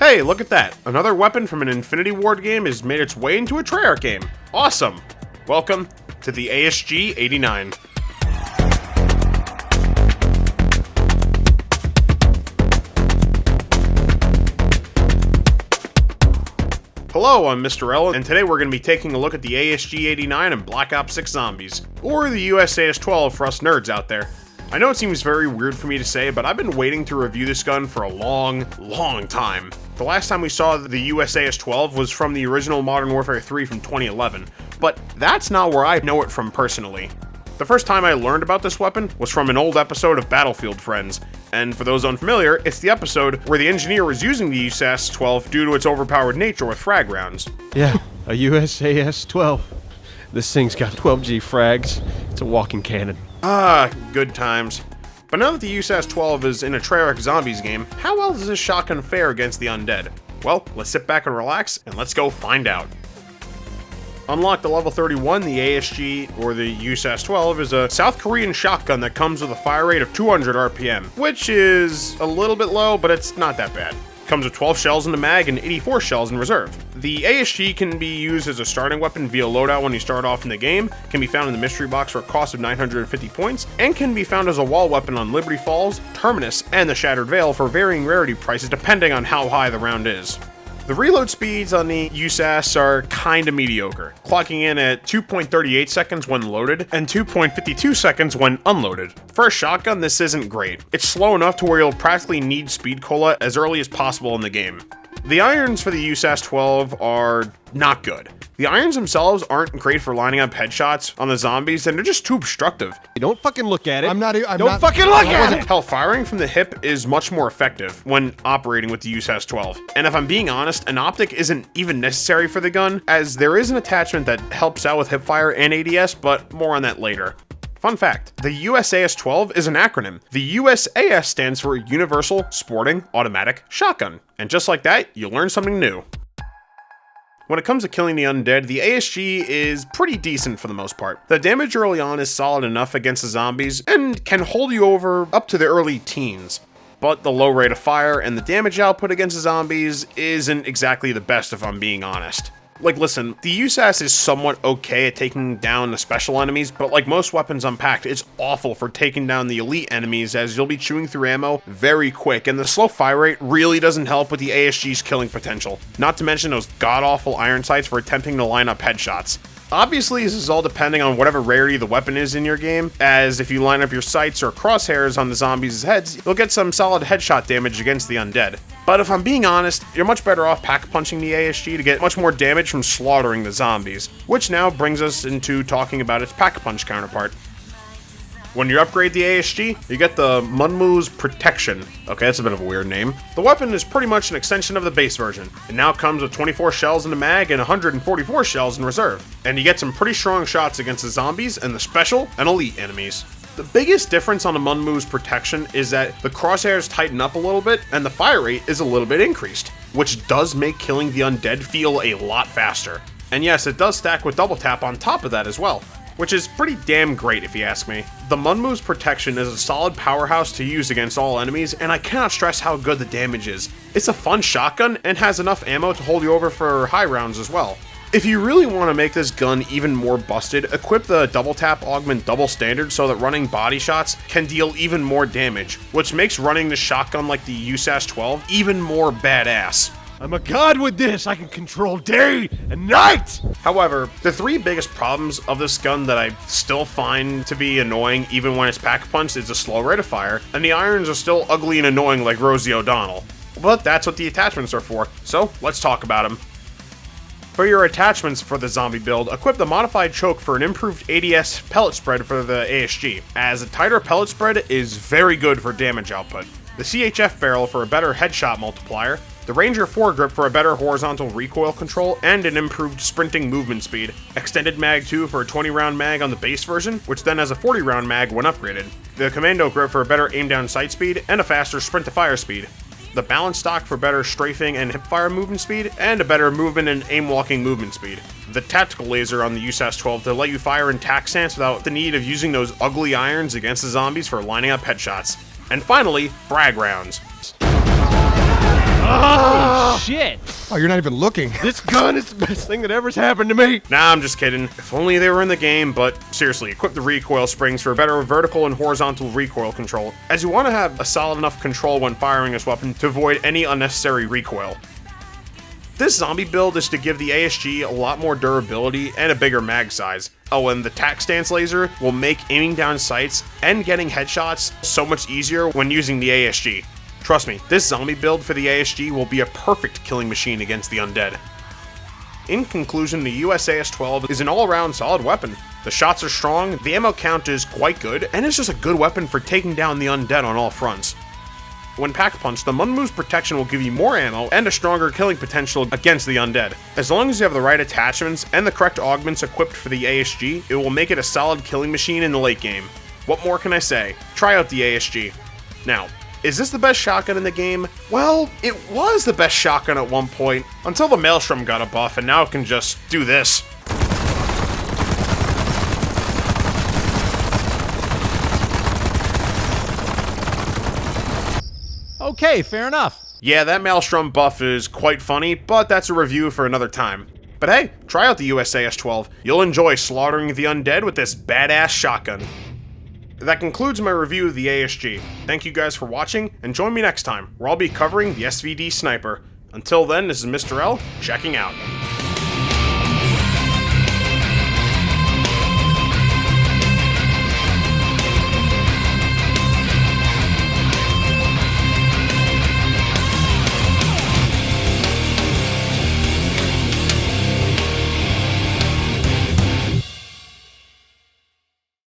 Hey, look at that. Another weapon from an Infinity Ward game has made its way into a Treyarch game. Awesome. Welcome to the ASG-89. Hello, I'm Mr. L, and today we're going to be taking a look at the ASG-89 and Black Ops 6 Zombies, or the USAS-12 for us nerds out there. I know it seems very weird for me to say, but I've been waiting to review this gun for a long time. The last time we saw the USAS-12 was from the original Modern Warfare 3 from 2011, but that's not where I know it from personally. The first time I learned about this weapon was from an old episode of Battlefield Friends, and for those unfamiliar, it's the episode where the engineer was using the USAS-12 due to its overpowered nature with frag rounds. Yeah, a USAS-12. This thing's got 12G frags. It's a walking cannon. Ah, good times. But now that the USAS-12 is in a Treyarch Zombies game, how well does this shotgun fare against the undead? Well, let's sit back and relax, and let's go find out. Unlocked at level 31, the ASG, or the USAS-12, is a South Korean shotgun that comes with a fire rate of 200 RPM, which is a little bit low, but it's not that bad. Comes with 12 shells in the mag and 84 shells in reserve. The ASG can be used as a starting weapon via loadout when you start off in the game, can be found in the mystery box for a cost of 950 points, and can be found as a wall weapon on Liberty Falls, Terminus, and the Shattered Veil for varying rarity prices depending on how high the round is. The reload speeds on the USAS are kinda mediocre, clocking in at 2.38 seconds when loaded and 2.52 seconds when unloaded. For a shotgun, this isn't great. It's slow enough to where you'll practically need speed cola as early as possible in the game. The irons for the USAS-12 are not good. The irons themselves aren't great for lining up headshots on the zombies, and they're just too obstructive. You don't fucking look at it. I'm not fucking look at it! Hell, firing from the hip is much more effective when operating with the USAS-12. And if I'm being honest, an optic isn't even necessary for the gun, as there is an attachment that helps out with hipfire and ADS, but more on that later. Fun fact, the USAS-12 is an acronym. The USAS stands for Universal Sporting Automatic Shotgun. And just like that, you learn something new. When it comes to killing the undead, the ASG is pretty decent for the most part. The damage early on is solid enough against the zombies, and can hold you over up to the early teens. But the low rate of fire and the damage output against the zombies isn't exactly the best if I'm being honest. Like, listen, the USAS is somewhat okay at taking down the special enemies, but like most weapons unpacked, it's awful for taking down the elite enemies as you'll be chewing through ammo very quick, and the slow fire rate really doesn't help with the ASG's killing potential. Not to mention those god-awful iron sights for attempting to line up headshots. Obviously, this is all depending on whatever rarity the weapon is in your game, as if you line up your sights or crosshairs on the zombies' heads, you'll get some solid headshot damage against the undead. But if I'm being honest, you're much better off pack-punching the ASG to get much more damage from slaughtering the zombies, which now brings us into talking about its pack-punch counterpart. When you upgrade the ASG, you get the Munmu's Protection. Okay, that's a bit of a weird name. The weapon is pretty much an extension of the base version. It now comes with 24 shells in the mag and 144 shells in reserve. And you get some pretty strong shots against the zombies and the special and elite enemies. The biggest difference on the Munmu's Protection is that the crosshairs tighten up a little bit and the fire rate is a little bit increased, which does make killing the undead feel a lot faster. And yes, it does stack with double tap on top of that as well, which is pretty damn great if you ask me. The Munmu's Protection is a solid powerhouse to use against all enemies, and I cannot stress how good the damage is. It's a fun shotgun and has enough ammo to hold you over for high rounds as well. If you really want to make this gun even more busted, equip the double tap augment double standard so that running body shots can deal even more damage, which makes running the shotgun like the USAS-12 even more badass. I'm a god with this. I can control day and night. However, the three biggest problems of this gun that I still find to be annoying even when it's pack-punched is the slow rate of fire, and the irons are still ugly and annoying like Rosie O'Donnell. But that's what the attachments are for, so let's talk about them. For your attachments for the zombie build, equip the modified choke for an improved ADS pellet spread for the ASG, as a tighter pellet spread is very good for damage output. The CHF barrel for a better headshot multiplier, the Ranger foregrip for a better horizontal recoil control and an improved sprinting movement speed, extended mag 2 for a 20 round mag on the base version, which then has a 40 round mag when upgraded, the Commando grip for a better aim down sight speed and a faster sprint to fire speed, the balance stock for better strafing and hipfire movement speed, and a better movement and aim walking movement speed. The tactical laser on the USAS-12 to let you fire in tac stance without the need of using those ugly irons against the zombies for lining up headshots. And finally, frag rounds. shit. Oh, you're not even looking. This gun is the best thing that ever's happened to me. Nah, I'm just kidding. If only they were in the game, but seriously, equip the recoil springs for better vertical and horizontal recoil control, as you want to have a solid enough control when firing this weapon to avoid any unnecessary recoil. This zombie build is to give the ASG a lot more durability and a bigger mag size. Oh, and the tac stance laser will make aiming down sights and getting headshots so much easier when using the ASG. Trust me, this zombie build for the ASG will be a perfect killing machine against the undead. In conclusion, the USAS-12 is an all-around solid weapon. The shots are strong, the ammo count is quite good, and it's just a good weapon for taking down the undead on all fronts. When pack-punched, the Munmu's protection will give you more ammo and a stronger killing potential against the undead. As long as you have the right attachments and the correct augments equipped for the ASG, it will make it a solid killing machine in the late game. What more can I say? Try out the ASG. Now, is this the best shotgun in the game? Well, it was the best shotgun at one point, until the Maelstrom got a buff, and now it can just do this. Okay, fair enough. Yeah, that Maelstrom buff is quite funny, but that's a review for another time. But hey, try out the USAS-12. You'll enjoy slaughtering the undead with this badass shotgun. That concludes my review of the ASG. Thank you guys for watching, and join me next time, where I'll be covering the SVD Sniper. Until then, this is Mr. L, checking out.